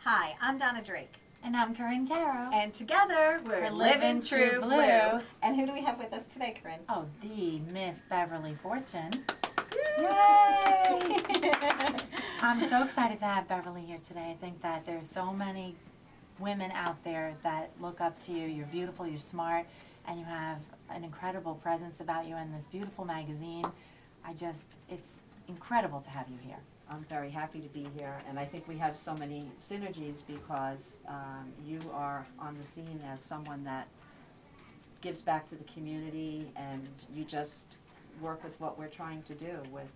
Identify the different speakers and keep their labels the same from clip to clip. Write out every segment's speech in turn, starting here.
Speaker 1: Hi, I'm Donna Drake.
Speaker 2: And I'm Corinne Caro.
Speaker 1: And together we're Livin Tru Blu. And who do we have with us today, Corinne?
Speaker 2: Oh, the Miss Beverly Fortune.
Speaker 1: Yay!
Speaker 2: I'm so excited to have Beverly here today. I think that there's so many women out there that look up to you. You're beautiful, you're smart, and you have an incredible presence about you in this beautiful magazine. It's incredible to have you here.
Speaker 3: I'm very happy to be here, and I think we have so many synergies because you are on the scene as someone that gives back to the community, and you just work with what we're trying to do with,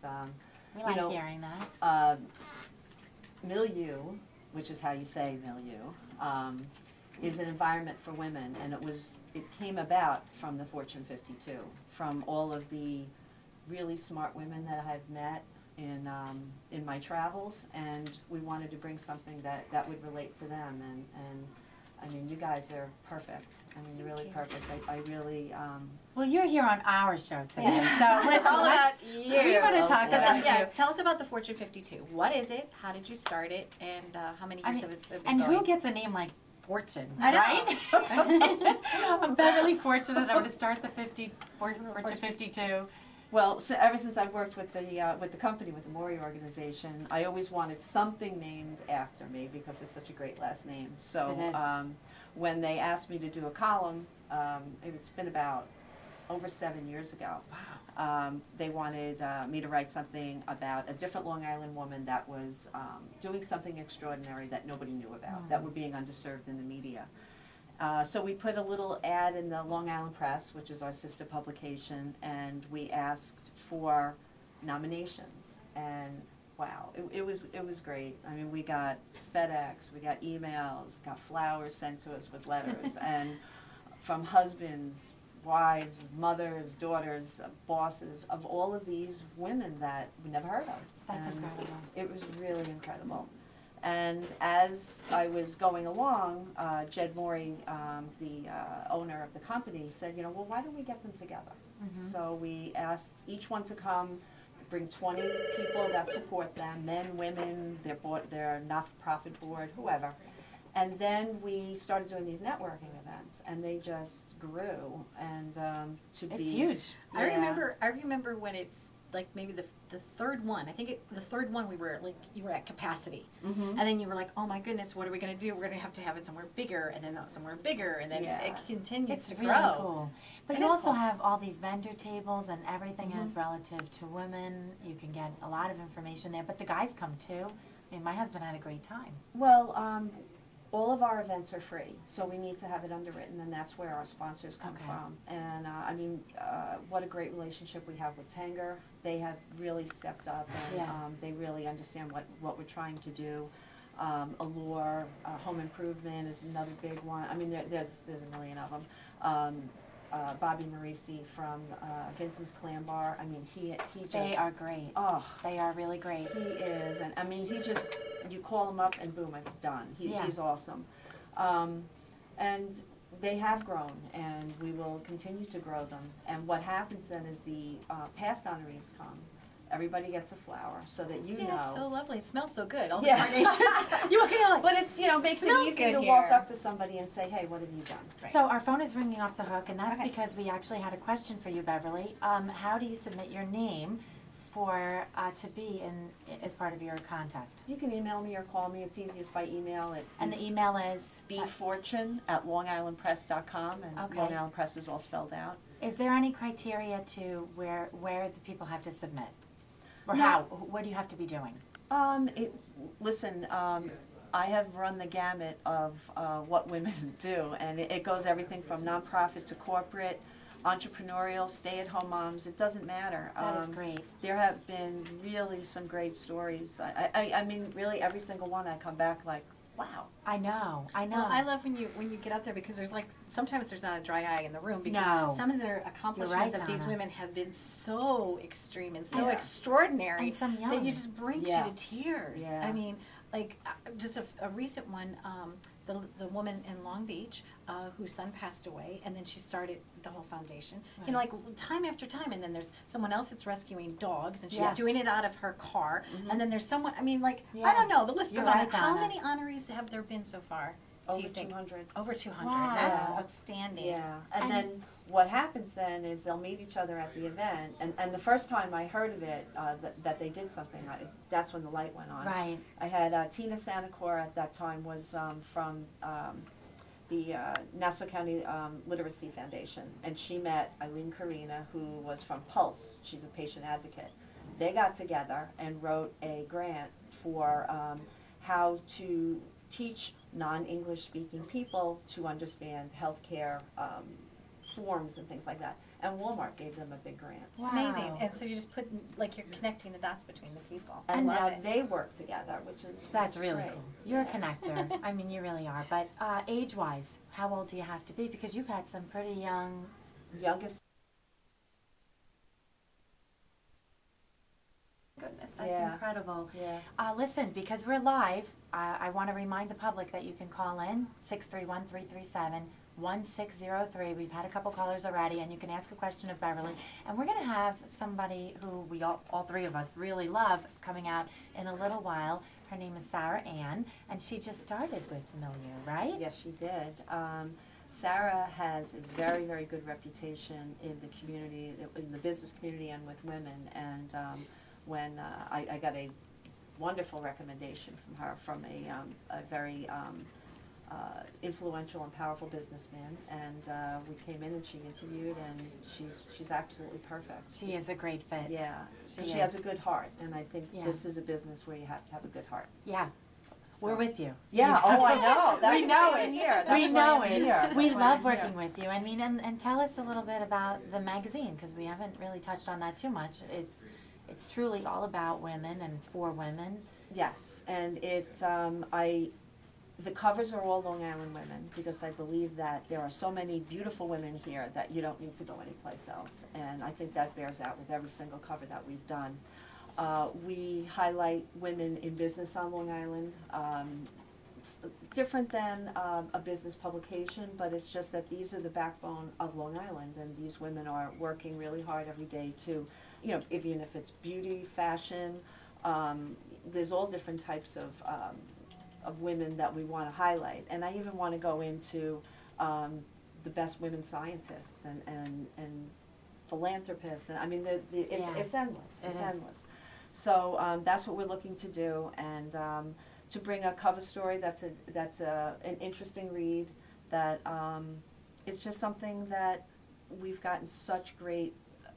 Speaker 2: We like hearing that.
Speaker 3: Milieu, which is how you say milieu, is an environment for women, and it came about from the Fortune 52, from all of the really smart women that I've met in my travels, and we wanted to bring something that would relate to them, and I mean, you guys are perfect. I mean, you're really perfect. I really
Speaker 2: Well, you're here on our show today,
Speaker 1: Yeah.
Speaker 2: so
Speaker 1: It's all about you.
Speaker 2: We want to talk about
Speaker 1: Yes,
Speaker 2: you.
Speaker 1: tell us about the Fortune 52. What is it? How did you start it? And how many years have it been
Speaker 2: And
Speaker 1: going?
Speaker 2: who gets a name like Fortune,
Speaker 1: I know.
Speaker 2: right? I'm Beverly Fortune, and I'm going to start the Fortune 52.
Speaker 3: well, so ever since I've worked with the company, with the Milieu organization, I always wanted something named after me because it's such a great last name. So
Speaker 2: It is.
Speaker 3: when they asked me to do a column, it's been about over 7 years ago.
Speaker 2: Wow.
Speaker 3: They wanted me to write something about a different Long Island woman that was doing something extraordinary that nobody knew about, that were being underserved in the media. So we put a little ad in the Long Island Press, which is our sister publication, and we asked for nominations. And wow, it was great. I mean, we got FedEx, we got emails, got flowers sent to us with letters, and from husbands, wives, mothers, daughters, bosses of all of these women that we never heard of.
Speaker 2: That's
Speaker 3: And
Speaker 2: incredible.
Speaker 3: it was really incredible. And as I was going along, Jed Morey, the owner of the company, said, well, why don't we get them together?
Speaker 2: Mhm.
Speaker 3: So we asked each one to come, bring 20 people that support them, men, women, their not-for-profit board, whoever. And then we started doing these networking events, and they just grew. And
Speaker 2: It's huge.
Speaker 1: I remember when it's like maybe the third one. I think the third one we were like, you were at capacity.
Speaker 3: Mm-hmm.
Speaker 1: And then you were like, oh my goodness, what are we going to do? We're going to have it somewhere bigger, and then somewhere bigger, and then
Speaker 3: Yeah.
Speaker 1: it continues
Speaker 2: It's
Speaker 1: to
Speaker 2: really
Speaker 1: grow.
Speaker 2: cool. But
Speaker 1: It
Speaker 2: you
Speaker 1: is
Speaker 2: also
Speaker 1: cool.
Speaker 2: have all these vendor tables, and everything
Speaker 3: Mhm.
Speaker 2: is relative to women. You can get a lot of information there, but the guys come too. I mean, my husband had a great time.
Speaker 3: Well, all of our events are free, so we need to have it underwritten, and that's where our sponsors come
Speaker 2: Okay.
Speaker 3: from. And I mean, what a great relationship we have with Tanger. They have really stepped up, and
Speaker 2: Yeah.
Speaker 3: they really understand what we're trying to do. Allure, home improvement is another big one. I mean, there's a million of them. Bobby Marisi from Vincent's Clam Bar. I mean, he just.
Speaker 2: They are great.
Speaker 3: Oh,
Speaker 2: They are really great.
Speaker 3: he is, and I mean, you call him up and boom, it's done.
Speaker 2: Yeah.
Speaker 3: He's awesome. And they have grown, and we will continue to grow them. And what happens then is the past honorees come. Everybody gets a flower so that you
Speaker 1: Yeah,
Speaker 3: know.
Speaker 1: it's so lovely. It smells so good. All the
Speaker 3: Yeah.
Speaker 1: carnations. You walk in like,
Speaker 3: But it's, makes it
Speaker 1: Smells
Speaker 3: easy
Speaker 1: good
Speaker 3: to walk
Speaker 1: here.
Speaker 3: up to somebody and say, hey, what have you done?
Speaker 2: So our phone is ringing off the hook, and that's
Speaker 1: Okay.
Speaker 2: because we actually had a question for you, Beverly. How do you submit your name for to be as part of your contest?
Speaker 3: You can email me or call me. It's easiest by email at
Speaker 2: And the email is?
Speaker 3: bfortune@longislandpress.com, and
Speaker 2: Okay.
Speaker 3: Long Island Press is all spelled out.
Speaker 2: Is there any criteria to where the people have to submit? Or
Speaker 3: No.
Speaker 2: how? What do you have to be doing?
Speaker 3: Listen, I have run the gamut of what women do, and it goes everything from nonprofit to corporate, entrepreneurial, stay-at-home moms. It doesn't matter.
Speaker 2: That is great.
Speaker 3: There have been really some great stories. I mean, really, every single one I come back like, wow.
Speaker 2: I know.
Speaker 1: well, I love when you get out there because there's like sometimes there's not a dry eye in the room because
Speaker 2: No.
Speaker 1: some of their accomplishments
Speaker 2: You're right,
Speaker 1: of these
Speaker 2: Donna.
Speaker 1: women have been so extreme and so
Speaker 3: Yeah.
Speaker 1: extraordinary
Speaker 2: And some
Speaker 1: that
Speaker 2: young.
Speaker 1: you just brings
Speaker 3: Yeah.
Speaker 1: you to tears.
Speaker 3: Yeah.
Speaker 1: I mean, like, just a recent one, the woman in Long Beach, whose son passed away, and then she started the whole foundation. You know, like, time after time, and then there's someone else that's rescuing dogs, and she's
Speaker 2: Yes.
Speaker 1: doing it out of her car,
Speaker 3: Mhm.
Speaker 1: and then there's someone, I mean, like,
Speaker 2: Yeah.
Speaker 1: I don't know, the list
Speaker 2: You're
Speaker 1: goes on.
Speaker 2: right,
Speaker 1: How
Speaker 2: Donna.
Speaker 1: many honorees have there been so far, do
Speaker 3: Over
Speaker 1: you think?
Speaker 3: 200.
Speaker 1: Over 200,
Speaker 2: Wow.
Speaker 1: that's
Speaker 3: Yeah.
Speaker 1: outstanding.
Speaker 3: Yeah, and
Speaker 2: And-
Speaker 3: then what happens then is they'll meet each other at the event, and the first time I heard of it, that they did something, that's when the light went on.
Speaker 2: Right.
Speaker 3: I had Tina Sanacor at that time was from the Nassau County Literacy Foundation, and she met Eileen Karina, who was from Pulse. She's a patient advocate. They got together and wrote a grant for how to teach non-English speaking people to understand healthcare forms and things like that. And Walmart gave them a big grant.
Speaker 1: It's
Speaker 2: Wow.
Speaker 1: amazing, and so you just put, like, you're connecting the dots between the people. I
Speaker 3: And
Speaker 1: love
Speaker 3: now
Speaker 1: it.
Speaker 3: they work together, which is
Speaker 2: That's really
Speaker 3: great.
Speaker 2: cool. You're a connector. I mean, you really are. But age-wise, how old do you have to be? Because you've had some pretty young.
Speaker 3: Youngest,
Speaker 2: Goodness, that's
Speaker 3: Yeah.
Speaker 2: incredible.
Speaker 3: yeah.
Speaker 2: Listen, because we're live, I want to remind the public that you can call in 631-337-1603. We've had a couple callers already, and you can ask a question of Beverly. And we're going to have somebody who we all three of us really love coming out in a little while. Her name is Sara Ann, and she just started with Milieu, right?
Speaker 3: Yes, she did. Sara has a very, very good reputation in the community, in the business community and with women. And when I got a wonderful recommendation from her from a very influential and powerful businessman, and we came in and she interviewed, and she's absolutely perfect.
Speaker 2: She is a great fit.
Speaker 3: Yeah,
Speaker 2: She
Speaker 3: she
Speaker 2: is.
Speaker 3: has a good heart, and I think
Speaker 2: Yeah.
Speaker 3: this is a business where you have to have a good heart.
Speaker 2: Yeah,
Speaker 3: So-
Speaker 2: we're with you.
Speaker 3: Yeah, oh, I know. That's
Speaker 2: We know
Speaker 3: why
Speaker 2: it.
Speaker 3: I'm here. That's
Speaker 2: We
Speaker 3: why
Speaker 2: know
Speaker 3: I'm
Speaker 2: it.
Speaker 3: here.
Speaker 2: We
Speaker 3: That's why
Speaker 2: love
Speaker 3: I'm
Speaker 2: working
Speaker 3: here.
Speaker 2: with you. I mean, and tell us a little bit about the magazine, because we haven't really touched on that too much. It's truly all about women, and it's for women.
Speaker 3: Yes, and the covers are all Long Island women, because I believe that there are so many beautiful women here that you don't need to go anyplace else. And I think that bears out with every single cover that we've done. We highlight women in business on Long Island. Different than a business publication, but it's just that these are the backbone of Long Island, and these women are working really hard every day to, even if it's beauty, fashion, there's all different types of women that we want to highlight. And I even want to go into the best women scientists and philanthropists, and I mean, it's endless,
Speaker 2: It
Speaker 3: it's
Speaker 2: is.
Speaker 3: endless. So that's what we're looking to do, and to bring a cover story that's an interesting read, that it's just something that we've gotten such great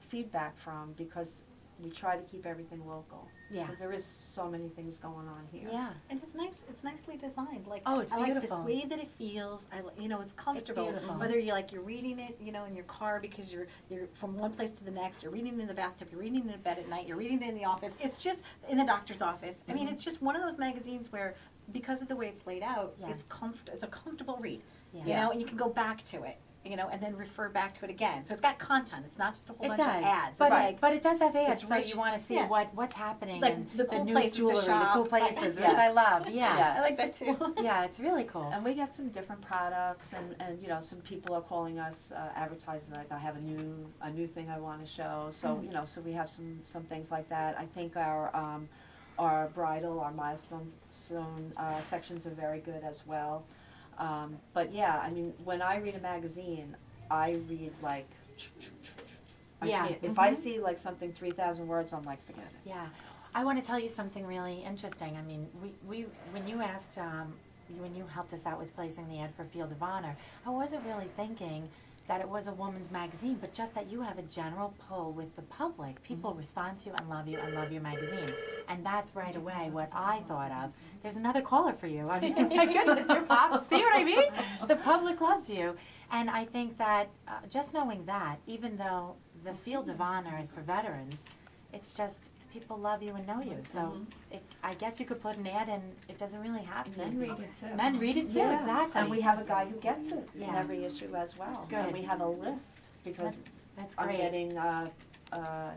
Speaker 3: feedback from, because we try to keep everything local.
Speaker 2: Yeah.
Speaker 3: Because there is so many things going on here.
Speaker 2: Yeah.
Speaker 1: And it's nice, it's nicely designed, like,
Speaker 2: Oh, it's
Speaker 1: I like
Speaker 2: beautiful.
Speaker 1: the way that it feels, it's comfortable.
Speaker 2: beautiful.
Speaker 1: Whether you're reading it, in your car because you're from one place to the next, you're reading it in the bathtub, you're reading it in bed at night, you're reading it in the office, it's just, in the doctor's office. I mean,
Speaker 2: Mhm.
Speaker 1: it's just one of those magazines where, because of the way it's laid out,
Speaker 2: Yeah.
Speaker 1: it's a comfortable read,
Speaker 2: Yeah.
Speaker 1: and you can go back to it, and then refer back to it again. So it's got content, it's not just a whole
Speaker 2: It
Speaker 1: bunch
Speaker 2: does,
Speaker 1: of ads.
Speaker 2: but
Speaker 1: It's like,
Speaker 2: but it does have ads,
Speaker 1: it's
Speaker 2: so
Speaker 1: rich.
Speaker 2: you want to see
Speaker 1: Yeah.
Speaker 2: what's happening,
Speaker 1: Like
Speaker 2: and
Speaker 1: the cool
Speaker 2: new
Speaker 1: places to
Speaker 2: jewelry, the
Speaker 1: shop.
Speaker 2: cool places, which
Speaker 3: Yes.
Speaker 2: I love. Yeah,
Speaker 3: Yes.
Speaker 1: I like that too.
Speaker 2: yeah, it's really cool.
Speaker 3: And we get some different products, and some people are calling us, advertising, like, I have a new thing I want to show. So so we have some things like that. I think our bridal, our milestone sections are very good as well. But yeah, I mean, when I read a magazine, I read like,
Speaker 2: Yeah.
Speaker 3: if I see like something 3,000 words, I'm like, forget it.
Speaker 2: Yeah, I want to tell you something really interesting. I mean, we when you asked, when you helped us out with placing the ad for Field of Honor, I wasn't really thinking that it was a woman's magazine, but just that you have a general pull with the public. People respond to you and love your magazine. And that's right away what I thought of. There's another caller for you. I mean, my goodness, you're pop. See what I mean? The public loves you. And I think that just knowing that, even though the Field of Honor is for veterans, it's just people love you and know you. So I guess you could put an ad in, it doesn't really have to.
Speaker 3: Men read it too.
Speaker 2: Men read it too,
Speaker 3: Yeah.
Speaker 2: exactly.
Speaker 3: And we have a guy who gets it in
Speaker 2: Yeah.
Speaker 3: every issue as well.
Speaker 2: Good.
Speaker 3: And we have a list, because
Speaker 2: That's
Speaker 3: I'm
Speaker 2: great.
Speaker 3: getting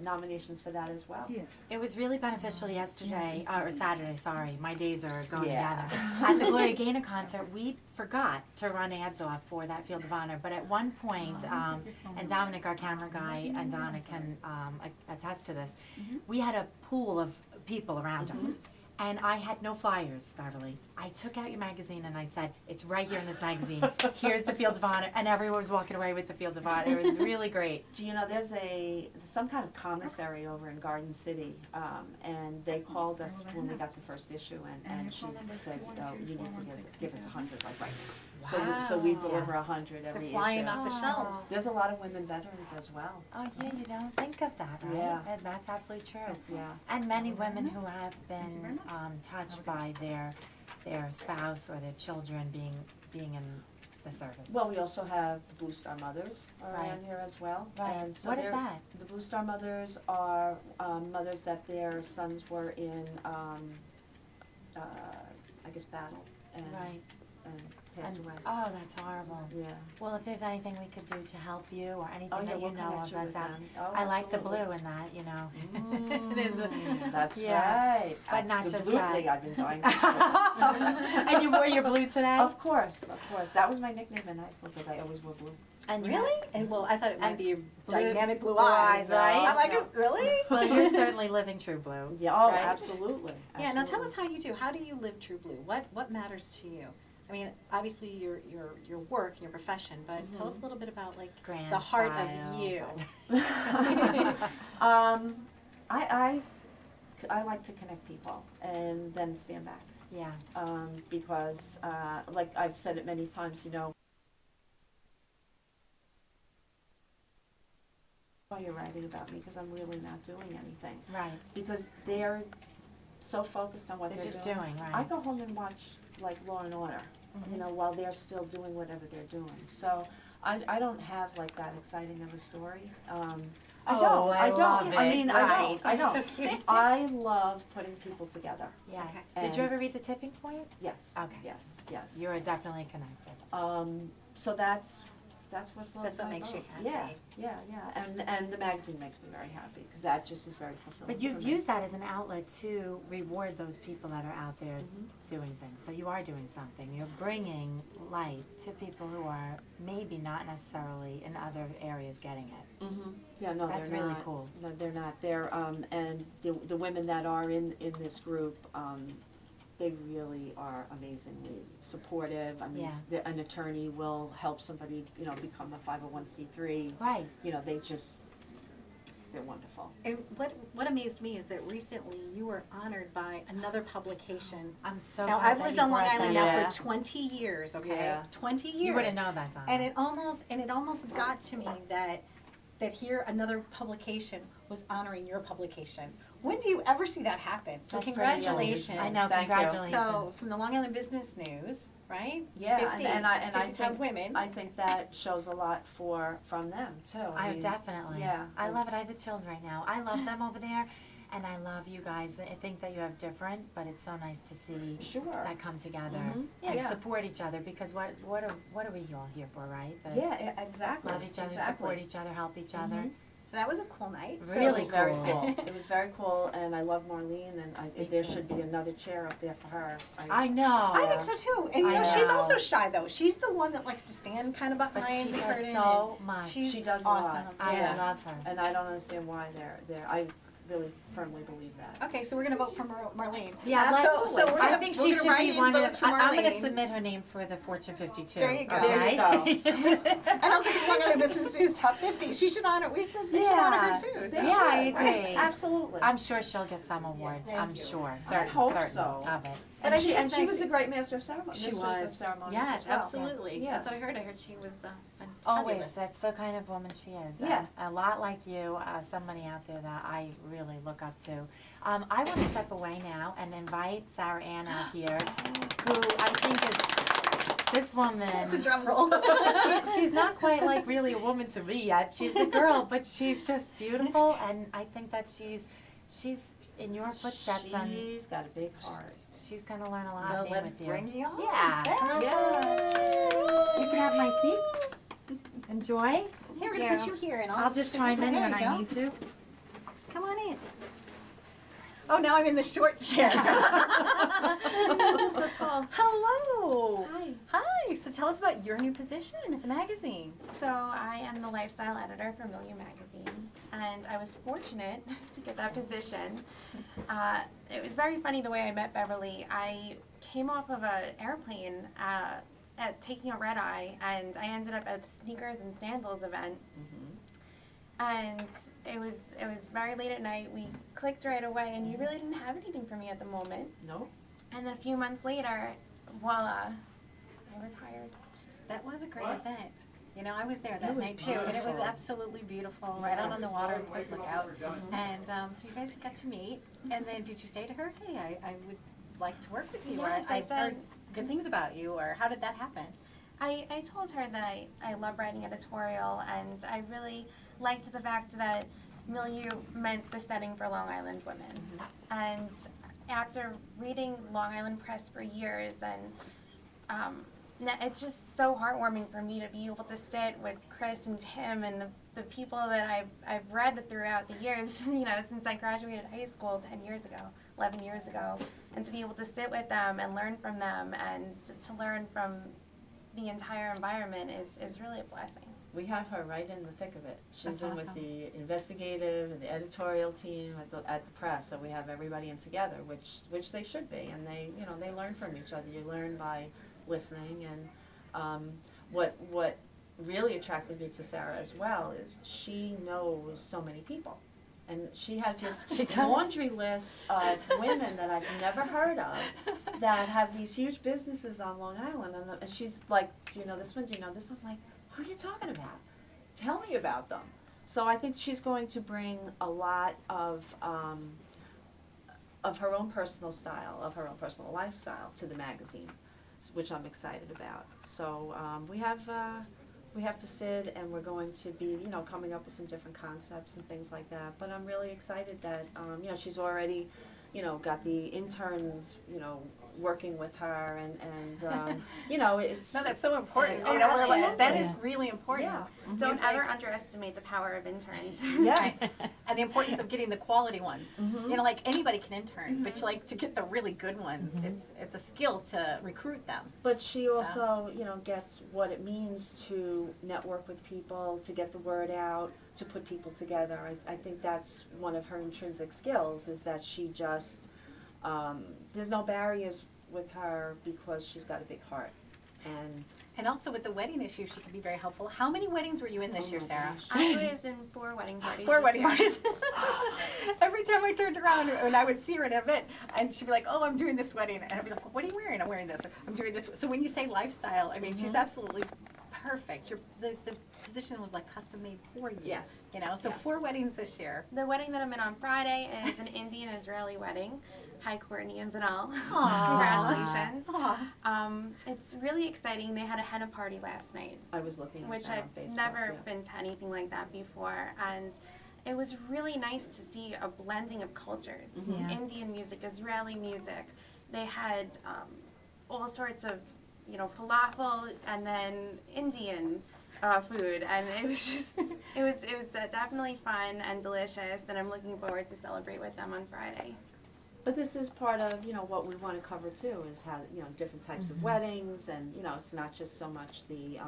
Speaker 3: nominations for that as well.
Speaker 4: Yes.
Speaker 2: It was really beneficial yesterday, or Saturday, sorry, my days are going
Speaker 3: Yeah.
Speaker 2: together. At the Gloria Gaynor concert, we forgot to run ads off for that Field of Honor, but at one point, and Dominic, our camera guy, and Donna can attest to this, we had a pool of people around us. And I had no flyers, Beverly. I took out your magazine and I said, it's right here in this magazine. Here's the Field of Honor. And everyone was walking away with the Field of Honor. It was really great.
Speaker 3: Do you know, there's some kind of commissary over in Garden City, and they called us when we got the first issue, and she said, you need to give us 100, like right now. So we deliver 100 every
Speaker 1: They're
Speaker 3: issue.
Speaker 1: flying off the shelves.
Speaker 3: There's a lot of women veterans as well.
Speaker 2: Oh, yeah, you don't think of that, right?
Speaker 3: Yeah.
Speaker 2: And that's absolutely true.
Speaker 3: Yeah.
Speaker 2: And many women who have been touched by their spouse or their children being in the service.
Speaker 3: Well, we also have the Blue Star Mothers around
Speaker 2: Right.
Speaker 3: here as well.
Speaker 2: Right.
Speaker 3: And so
Speaker 2: What is that?
Speaker 3: The Blue Star Mothers are mothers that their sons were in, I guess, battle and passed away.
Speaker 2: Oh, that's horrible.
Speaker 3: Yeah.
Speaker 2: Well, if there's anything we could do to help you or anything
Speaker 3: Oh, yeah,
Speaker 2: that you
Speaker 3: we'll
Speaker 2: know
Speaker 3: connect
Speaker 2: of,
Speaker 3: you with
Speaker 2: that's out.
Speaker 3: them. Oh,
Speaker 2: I like the
Speaker 3: absolutely.
Speaker 2: blue in that, you know. There's a-
Speaker 3: That's
Speaker 2: Yeah.
Speaker 3: right.
Speaker 2: But not just
Speaker 3: Absolutely,
Speaker 2: that.
Speaker 3: I've been dying to
Speaker 2: And you wore your blue today?
Speaker 3: Of course. That was my nickname in high school because I always wore blue.
Speaker 2: And you
Speaker 1: Really? And well, I thought it might
Speaker 2: And
Speaker 1: be
Speaker 2: blue-
Speaker 1: dynamic blue
Speaker 2: blue
Speaker 1: eyes.
Speaker 2: eyes, right?
Speaker 1: I'm like, really?
Speaker 2: Well, you're certainly living true blue.
Speaker 3: Yeah, oh,
Speaker 2: Right.
Speaker 3: absolutely.
Speaker 1: Yeah, now tell us
Speaker 3: absolutely.
Speaker 1: how you do. How do you live true blue? What matters to you? I mean, obviously your work and your profession, but tell us a little bit about like the heart of you.
Speaker 3: I like to connect people and then stand back.
Speaker 2: Yeah.
Speaker 3: Because, like I've said it many times, you know, why you're writing about me, because I'm really not doing anything.
Speaker 2: Right.
Speaker 3: Because they're so focused on what
Speaker 2: They're
Speaker 3: they're
Speaker 2: just
Speaker 3: doing.
Speaker 2: doing, right.
Speaker 3: I go home and watch like Law and Order, you know, while they're still doing whatever they're doing. So I don't have like that exciting of a story. I don't.
Speaker 2: I
Speaker 3: don't.
Speaker 2: love
Speaker 3: I
Speaker 2: it.
Speaker 3: mean,
Speaker 2: Right.
Speaker 3: I
Speaker 2: You're
Speaker 3: don't.
Speaker 2: so cute.
Speaker 3: I love putting people together.
Speaker 2: Yeah.
Speaker 1: Okay.
Speaker 2: Did you
Speaker 3: And-
Speaker 2: ever read The Tipping Point?
Speaker 3: Yes.
Speaker 2: Okay.
Speaker 3: Yes. Yes.
Speaker 2: You're definitely connected.
Speaker 3: So that's what floats
Speaker 1: That's what
Speaker 3: my
Speaker 1: makes
Speaker 3: boat.
Speaker 1: you happy.
Speaker 3: Yeah. And the magazine makes me very happy because that just is very fulfilling.
Speaker 2: But you've
Speaker 3: for me.
Speaker 2: used that as an outlet to reward those people that are out there doing things. So you are doing something. You're bringing light to people who are maybe not necessarily in other areas getting it.
Speaker 3: Yeah, no,
Speaker 2: That's
Speaker 3: they're
Speaker 2: really
Speaker 3: not.
Speaker 2: cool.
Speaker 3: No, they're not. They're and the women that are in this group, they really are amazingly supportive. I mean,
Speaker 2: Yeah.
Speaker 3: an attorney will help somebody, you know, become a 501c3.
Speaker 2: Right.
Speaker 3: You know, they're wonderful.
Speaker 1: And what amazed me is that recently you were honored by another publication.
Speaker 2: I'm so
Speaker 1: Now,
Speaker 2: glad
Speaker 1: I've
Speaker 2: that
Speaker 1: lived
Speaker 2: you
Speaker 1: on Long
Speaker 2: brought
Speaker 1: Island
Speaker 2: that
Speaker 1: now
Speaker 3: Yeah.
Speaker 1: for 20 years, okay?
Speaker 3: Yeah.
Speaker 1: 20 years.
Speaker 2: You wouldn't know that, Donna.
Speaker 1: And it almost got to me that here another publication was honoring your publication. When do you ever see that happen? So
Speaker 2: That's pretty
Speaker 1: congratulations.
Speaker 2: I know,
Speaker 3: Thank you.
Speaker 2: congratulations.
Speaker 1: So from the Long Island Business News, right?
Speaker 3: Yeah,
Speaker 1: 50,
Speaker 3: and I
Speaker 1: 50
Speaker 3: think
Speaker 1: women.
Speaker 3: I think that shows a lot from them too.
Speaker 2: I
Speaker 3: mean,
Speaker 2: definitely.
Speaker 3: Yeah.
Speaker 2: I love it. I have the chills right now. I love them over there, and I love you guys. I think that you have different, but it's so nice to see
Speaker 3: Sure.
Speaker 2: that come together
Speaker 1: Yeah.
Speaker 2: and
Speaker 3: Yeah.
Speaker 2: support each other. Because what are we all here for, right? That
Speaker 3: Yeah, exactly.
Speaker 2: love each other,
Speaker 3: exactly.
Speaker 2: support each other, help each other.
Speaker 1: So that was a cool night. So-
Speaker 2: Really
Speaker 3: It was very
Speaker 2: cool.
Speaker 3: cool. It was very cool, and I love Marlene, and
Speaker 2: Me
Speaker 3: there
Speaker 2: too.
Speaker 3: should be another chair up there for her.
Speaker 2: I know.
Speaker 1: I think so too. And you
Speaker 2: I
Speaker 1: know, she's
Speaker 2: know.
Speaker 1: also shy though. She's the one that likes to stand kind of
Speaker 2: But
Speaker 1: behind
Speaker 2: she
Speaker 1: the
Speaker 2: does
Speaker 1: curtain.
Speaker 2: so
Speaker 1: and
Speaker 2: much.
Speaker 1: She's
Speaker 3: She does a
Speaker 1: awesome.
Speaker 3: lot.
Speaker 2: I
Speaker 3: Yeah.
Speaker 2: love her.
Speaker 3: And I don't understand why they're. I really firmly believe that.
Speaker 1: Okay, so we're gonna vote for Marlene.
Speaker 2: Yeah,
Speaker 1: so we're
Speaker 2: I
Speaker 1: gonna,
Speaker 2: think
Speaker 1: we're
Speaker 2: she
Speaker 1: gonna
Speaker 2: should
Speaker 1: write
Speaker 2: be
Speaker 1: in
Speaker 2: one of.
Speaker 1: votes for
Speaker 2: I'm going to
Speaker 1: Marlene.
Speaker 2: submit her name for the Fortune 52.
Speaker 1: There you go.
Speaker 3: There you
Speaker 2: okay?
Speaker 1: And also for Long Island Business News Top 50. She should honor. We should honor her too. So-
Speaker 2: Yeah, I
Speaker 3: Right.
Speaker 2: agree.
Speaker 3: Absolutely.
Speaker 2: I'm sure she'll get some award.
Speaker 1: thank
Speaker 2: I'm
Speaker 1: you.
Speaker 2: sure.
Speaker 3: I
Speaker 2: Certain,
Speaker 3: hope
Speaker 2: certain
Speaker 3: so.
Speaker 2: of it.
Speaker 1: And I think
Speaker 3: and
Speaker 1: it's
Speaker 3: she
Speaker 1: nice
Speaker 3: was a
Speaker 1: that-
Speaker 3: great master of ceremonies.
Speaker 1: She
Speaker 3: mistress
Speaker 1: was.
Speaker 3: of ceremonies
Speaker 1: Yes,
Speaker 3: as well.
Speaker 1: absolutely.
Speaker 3: Yeah.
Speaker 1: That's what I heard. I heard she was
Speaker 2: Always.
Speaker 1: fabulous.
Speaker 2: That's the kind of woman she is.
Speaker 3: Yeah.
Speaker 2: A lot like you, somebody out there that I really look up to. I want to step away now and invite Sara Ann out here, who I think is this woman.
Speaker 1: It's a drum roll.
Speaker 2: She's not quite like really a woman to me yet. She's a girl, but she's just beautiful, and I think that she's in your footsteps, and
Speaker 3: She's got a big heart.
Speaker 2: she's gonna learn a lot
Speaker 1: So
Speaker 2: being
Speaker 1: let's
Speaker 2: with you.
Speaker 1: bring you on.
Speaker 2: Yeah.
Speaker 1: Sarah.
Speaker 2: You can have my seat. Enjoy.
Speaker 1: Here, we're gonna put you here, and
Speaker 2: I'll just chime in when
Speaker 1: There you
Speaker 2: I
Speaker 1: go.
Speaker 2: need to.
Speaker 1: Oh, now I'm in the short chair.
Speaker 4: So tall.
Speaker 1: Hello.
Speaker 4: Hi.
Speaker 1: Hi. So tell us about your new position at the magazine.
Speaker 4: So I am the lifestyle editor for Milieu magazine, and I was fortunate to get that position. It was very funny the way I met Beverly. I came off of an airplane at taking a red eye, and I ended up at the sneakers and sandals event. And it was very late at night. We clicked right away, and you really didn't have anything for me at the moment.
Speaker 3: No?
Speaker 4: And then a few months later, voila, I was hired.
Speaker 1: That was a great event. You know, I was there that
Speaker 3: It was
Speaker 1: night too, and it was
Speaker 3: beautiful.
Speaker 1: absolutely beautiful, right out on the water, great lookout. And so you guys got to meet, and then did you say to her, hey, I would like to work with you,
Speaker 4: Yes,
Speaker 1: or
Speaker 4: I
Speaker 1: I've
Speaker 4: said-
Speaker 1: heard good things about you, or how did that happen?
Speaker 4: I told her that I love writing editorial, and I really liked the fact that Milieu meant the setting for Long Island women. And after reading Long Island Press for years, and it's just so heartwarming for me to be able to sit with Chris and Tim and the people that I've read throughout the years, you know, since I graduated high school 11 years ago, and to be able to sit with them and learn from them, and to learn from the entire environment is really a blessing.
Speaker 3: We have her right in the thick of it. She's
Speaker 1: That's
Speaker 3: in with
Speaker 1: awesome.
Speaker 3: the investigative and the editorial team at the press, so we have everybody in together, which they should be, and they learn from each other. You learn by listening, and what really attracted me to Sara as well is she knows so many people. And she has this
Speaker 1: She does.
Speaker 3: laundry list of women that I've never heard of that have these huge businesses on Long Island. And she's like, do you know this one? Do you know this one? I'm like, who are you talking about? Tell me about them. So I think she's going to bring a lot of her own personal style, of her own personal lifestyle to the magazine, which I'm excited about. So we have to sit, and we're going to be, coming up with some different concepts and things like that. But I'm really excited that, she's already, got the interns, working with her, and it's.
Speaker 1: No, that's so important.
Speaker 3: Oh,
Speaker 1: You know, we're like, that is
Speaker 3: absolutely.
Speaker 1: really important.
Speaker 3: Yeah.
Speaker 4: Don't
Speaker 1: It's
Speaker 4: ever
Speaker 1: like-
Speaker 4: underestimate the power of interns.
Speaker 3: Yeah.
Speaker 1: And the importance of getting the quality ones.
Speaker 3: Mhm.
Speaker 1: You know, like anybody can intern, but like to get the really good ones, it's a skill to recruit them.
Speaker 3: But she also, gets what it means to network with people, to get the word out, to put people together. I think that's one of her intrinsic skills, is that she just, there's no barriers with her because she's got a big heart.
Speaker 1: And also with the wedding issue, she can be very helpful. How many weddings were you in this
Speaker 3: Oh
Speaker 1: year,
Speaker 3: my
Speaker 1: Sarah?
Speaker 3: gosh.
Speaker 4: I was in 4 wedding parties.
Speaker 1: 4
Speaker 4: this
Speaker 1: wedding
Speaker 4: year.
Speaker 1: parties. Every time I turned around, and I would see her at an event, and she'd be like, "Oh, I'm doing this wedding," and I'd be like, "What are you wearing?" "I'm wearing this." "I'm doing this." So when you say lifestyle, I mean, she's absolutely perfect. The position was like custom made for you.
Speaker 3: Yes.
Speaker 1: You know, so
Speaker 3: Yes.
Speaker 1: 4 weddings this year.
Speaker 4: The wedding that I'm in on Friday is an Indian-Israeli wedding. Hi, Courtney and Vanal.
Speaker 1: Aw.
Speaker 4: Congratulations.
Speaker 1: Aw.
Speaker 4: It's really exciting. They had a henna party last night,
Speaker 3: I was looking at
Speaker 4: which
Speaker 3: that on
Speaker 4: I've
Speaker 3: Facebook.
Speaker 4: never
Speaker 3: yeah.
Speaker 4: been to anything like that before. And it was really nice to see a blending of cultures.
Speaker 2: Yeah.
Speaker 4: Indian music, Israeli music. They had all sorts of, falafel, and then Indian food, and it was just, it was definitely fun and delicious, and I'm looking forward to celebrate with them on Friday.
Speaker 3: But this is part of, what we want to cover too, is how, different types of weddings, and, it's not just so much the,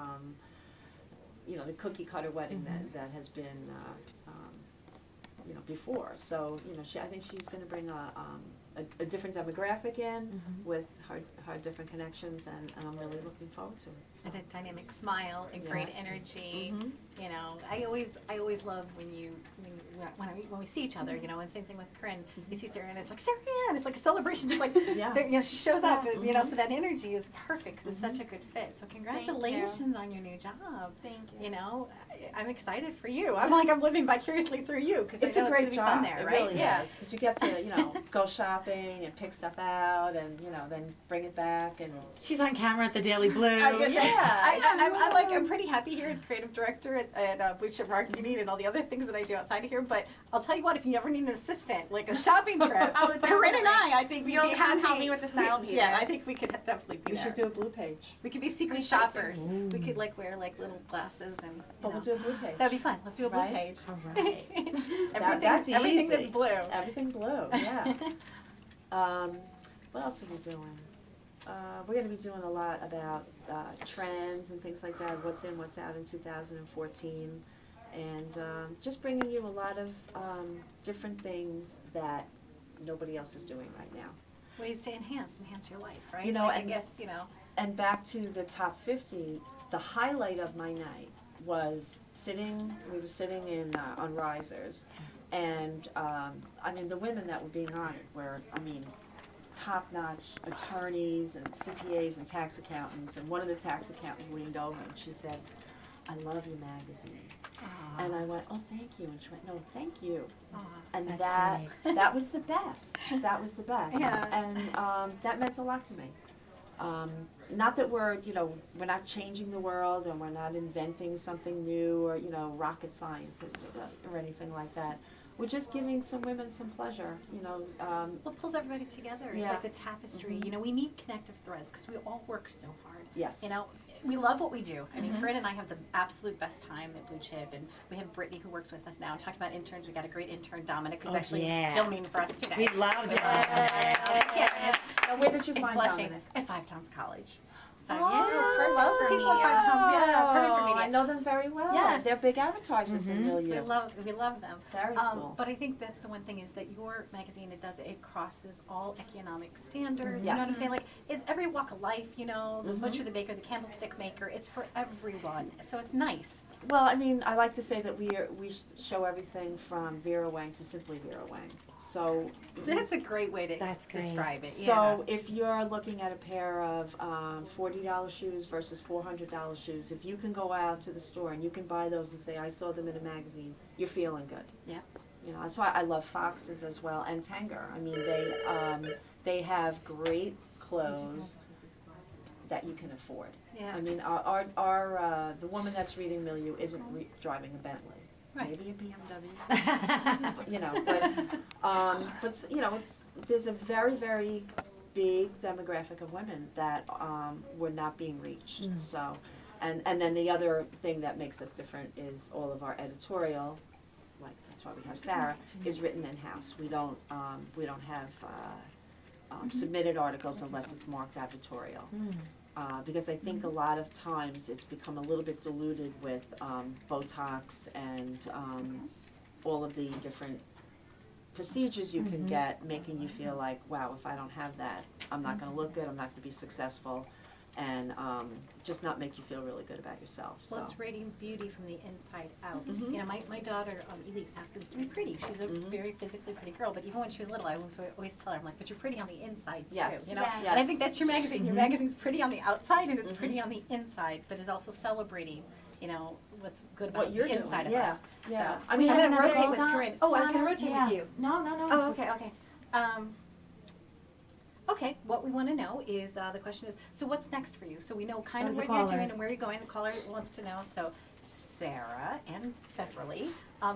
Speaker 3: the cookie cutter wedding that has been, before. So, I think she's gonna bring a different demographic in with her different connections, and I'm really looking forward to it. So.
Speaker 1: And a dynamic smile and great
Speaker 3: Yes.
Speaker 1: energy. You know, I always love when we see each other. You know, and same thing with Corinne. You see Sarah, and it's like Sarah Ann. It's like a celebration, just like
Speaker 3: Yeah.
Speaker 1: she shows up. So that energy is perfect because it's such a good fit. So congratulations on your new job.
Speaker 4: Thank you.
Speaker 1: You know, I'm excited for you. I'm living vicariously through you because
Speaker 3: It's
Speaker 1: I know
Speaker 3: a great
Speaker 1: it's
Speaker 3: job.
Speaker 1: gonna be fun there,
Speaker 3: It
Speaker 1: right?
Speaker 3: really is, because you get to, go shopping shopping and pick stuff out and, you know, then bring it back and.
Speaker 2: She's on camera at the Daily Blue.
Speaker 1: I was gonna say,
Speaker 3: Yeah,
Speaker 1: I'm pretty happy here as creative director at Blue Chip Marketing and all the other things that I do outside of here. But I'll tell you what, if you ever need an assistant, like a shopping trip,
Speaker 4: Oh,
Speaker 1: Corinne and
Speaker 4: definitely.
Speaker 1: I think we'd
Speaker 4: You'll
Speaker 1: be
Speaker 4: come
Speaker 1: happy.
Speaker 4: help me with the style pieces.
Speaker 1: Yeah, I think we could definitely be
Speaker 3: We
Speaker 1: there.
Speaker 3: should do a blue page.
Speaker 1: We could be secret
Speaker 4: We should
Speaker 1: shoppers.
Speaker 2: do.
Speaker 1: We could like wear like little glasses and.
Speaker 3: But we'll do a blue page.
Speaker 1: That'd be fun. Let's do a blue
Speaker 3: Right?
Speaker 1: page.
Speaker 2: All right.
Speaker 1: everything, everything
Speaker 3: easy.
Speaker 1: that's blue.
Speaker 3: Everything blue, yeah. What else are we doing? We're gonna be doing a lot about trends and things like that, what's in, what's out in 2014. And just bringing you a lot of different things that nobody else is doing right now.
Speaker 1: Ways to enhance your life, right?
Speaker 3: You know,
Speaker 1: like, I
Speaker 3: and-
Speaker 1: guess, you know.
Speaker 3: And back to the top 50, the highlight of my night was we were sitting in, on risers, and, I mean, the women that were being honored were, I mean, top-notch attorneys and CPAs and tax accountants, and one of the tax accountants leaned over and she said, "I love your magazine." And I went, "Oh, thank you," and she went, "No, thank you." And
Speaker 2: That's
Speaker 3: that was the best. That was the best.
Speaker 1: Yeah.
Speaker 3: And that meant a lot to me. Not that we're not changing the world and we're not inventing something new or, rocket scientists or anything like that. We're just giving some women some pleasure,
Speaker 1: Well, it pulls everybody together. It's
Speaker 3: Yeah.
Speaker 1: like the tapestry.
Speaker 3: Mhm.
Speaker 1: You know, we need connective threads because we all work so hard.
Speaker 3: Yes.
Speaker 1: You know, we love what we do. I mean,
Speaker 3: Mhm.
Speaker 1: Corinne and I have the absolute best time at Blue Chip, and we have Brittany who works with us now. And talking about interns, we got a great intern, Dominic, who's
Speaker 2: Oh,
Speaker 1: actually
Speaker 2: yeah.
Speaker 1: filming for us today.
Speaker 2: We love
Speaker 1: Yay.
Speaker 2: that.
Speaker 3: Now, where did you
Speaker 1: He's
Speaker 3: find
Speaker 1: blushing
Speaker 3: Dominic?
Speaker 1: at Five Towns College. So
Speaker 3: Oh,
Speaker 1: yeah, lots of people at Five Towns. Yeah, perfect for media.
Speaker 3: I know them very well.
Speaker 1: Yes.
Speaker 3: They're big advertisers in
Speaker 2: Mhm.
Speaker 3: Milieu.
Speaker 1: We love them.
Speaker 3: Very cool.
Speaker 1: But I think that's the one thing is that your magazine, it crosses all economic standards.
Speaker 3: Yes.
Speaker 1: You know what I'm saying? Like, it's every walk of life, the
Speaker 3: Mhm.
Speaker 1: butcher, the baker, the candlestick maker, it's for everyone. So it's nice.
Speaker 3: Well, I mean, I like to say that we show everything from Vera Wang to simply Vera Wang. So
Speaker 1: That's a great way to
Speaker 2: That's great.
Speaker 1: describe it.
Speaker 3: So if you're looking at a pair of $40 shoes versus $400 shoes, if you can go out to the store and you can buy those and say, "I saw them in a magazine," you're feeling good.
Speaker 1: Yeah.
Speaker 3: That's why I love Fox's as well and Tanger. I mean, they have great clothes that you can afford.
Speaker 1: Yeah.
Speaker 3: I mean, the woman that's reading Milieu isn't driving a Bentley.
Speaker 1: Right.
Speaker 3: Maybe a BMW. There's a very, very big demographic of women that were not being reached.
Speaker 2: Mm.
Speaker 3: So, and then the other thing that makes us different is all of our editorial, like that's why we have Sara, is written in-house. We don't have submitted articles unless it's marked advertorial. Because I think a lot of times it's become a little bit diluted with Botox and all of the different procedures you can get, making you feel like, wow, if I don't have that, I'm not going to look good, I'm not going to be successful, and just not make you feel really good about yourself.
Speaker 1: Well,
Speaker 3: So.
Speaker 1: it's radiant beauty from the inside out.
Speaker 3: Mhm.
Speaker 1: You know, my daughter, Elise, happens to be pretty. She's a
Speaker 3: Mhm.
Speaker 1: very physically pretty girl, but even when she was little, I always tell her, I'm like, but you're pretty on the inside too.
Speaker 3: Yes.
Speaker 1: You know?
Speaker 4: Yes.
Speaker 1: And I think that's your magazine. Your
Speaker 2: Mhm.
Speaker 1: magazine's pretty on the outside and it's
Speaker 3: Mhm.
Speaker 1: pretty on the inside, but is also celebrating, what's good
Speaker 3: What
Speaker 1: about
Speaker 3: you're
Speaker 1: the
Speaker 3: doing,
Speaker 1: inside
Speaker 3: yeah.
Speaker 1: of us.
Speaker 3: Yeah.
Speaker 1: So,
Speaker 3: I mean,
Speaker 1: I'm
Speaker 3: there's
Speaker 1: gonna
Speaker 3: another
Speaker 1: rotate
Speaker 3: one.
Speaker 1: with Corinne. Oh, I was gonna rotate with you.
Speaker 2: No.
Speaker 1: Oh, okay. Okay, what we want to know is, the question is, so what's next for you? So we know kind of
Speaker 2: There's a
Speaker 1: what you're
Speaker 2: caller.
Speaker 1: doing and where you're going. The caller wants to know, so Sara and Beverly.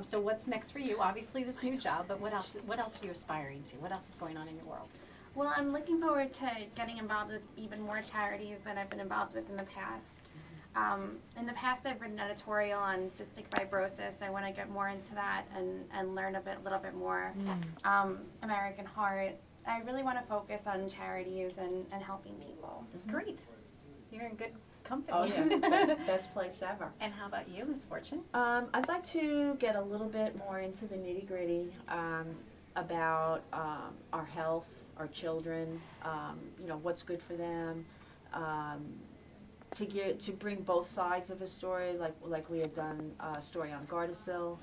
Speaker 1: So what's next for you? Obviously this new job, but what else are you aspiring to? What else is going on in your world?
Speaker 4: Well, I'm looking forward to getting involved with even more charities that I've been involved with in the past. In the past, I've written an editorial on cystic fibrosis. I want to get more into that and learn a little bit more. American Heart. I really want to focus on charities and helping people.
Speaker 1: Great. You're in good company.
Speaker 3: Oh, yeah. Best place ever.
Speaker 1: And how about you, Ms. Fortune?
Speaker 3: I'd like to get a little bit more into the nitty-gritty about our health, our children, what's good for them, to bring both sides of a story, like we had done a story on Gardasil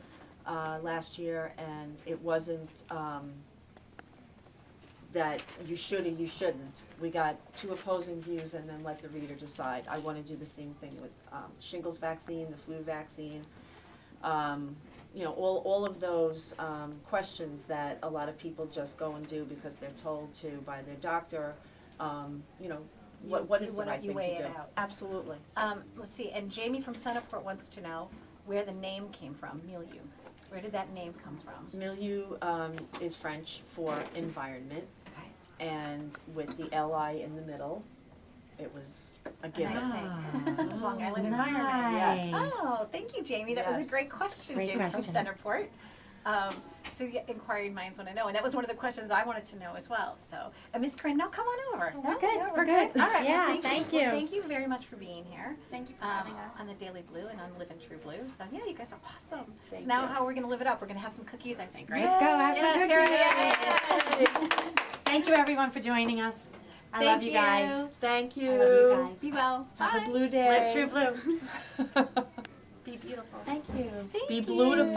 Speaker 3: last year, and it wasn't that you should or you shouldn't. We got two opposing views and then let the reader decide. I want to do the same thing with shingles vaccine, the flu vaccine. all of those questions that a lot of people just go and do because they're told to by their doctor, what is the right thing to
Speaker 1: weigh
Speaker 3: do?
Speaker 1: it out.
Speaker 3: Absolutely.
Speaker 1: Let's see, and Jamie from Centerport wants to know where the name came from, Milieu. Where did that name come from?
Speaker 3: Milieu is French for environment,
Speaker 1: Okay.
Speaker 3: and with the L-I in the middle, it was a given.
Speaker 1: Nice name.
Speaker 2: Ah,
Speaker 1: Long Island
Speaker 2: nice.
Speaker 1: environment.
Speaker 3: Yes.
Speaker 1: Oh, thank you, Jamie. That was
Speaker 3: Yes.
Speaker 1: a great question,
Speaker 2: Great
Speaker 1: Jamie
Speaker 2: question.
Speaker 1: from Centerport. So yeah, inquiring minds want to know, and that was one of the questions I wanted to know as well. So, Miss Corinne, no, come on over.
Speaker 2: We're
Speaker 1: No,
Speaker 2: good,
Speaker 1: no,
Speaker 2: we're
Speaker 1: All right,
Speaker 2: good. Yeah,
Speaker 1: well,
Speaker 2: thank
Speaker 1: Well,
Speaker 2: you.
Speaker 1: thank you very much for being here.
Speaker 4: Thank you for having us.
Speaker 1: On the Daily Blu and on Livin Tru Blu. So yeah, you guys are awesome.
Speaker 3: Thank
Speaker 1: so now
Speaker 3: you.
Speaker 1: how are we going to live it up? We're going to have some cookies, I think, right?
Speaker 2: Let's go have some
Speaker 1: Yeah,
Speaker 2: cookies.
Speaker 1: Sarah,
Speaker 2: Thank you everyone for joining us. I love you guys.
Speaker 3: Thank you.
Speaker 2: I love you guys.
Speaker 1: Be well.
Speaker 3: Have
Speaker 1: Bye.
Speaker 3: a blue day.
Speaker 2: Live True Blue.
Speaker 4: Be beautiful.
Speaker 2: Thank you.
Speaker 1: Thank
Speaker 3: Be
Speaker 1: you.
Speaker 3: beautiful.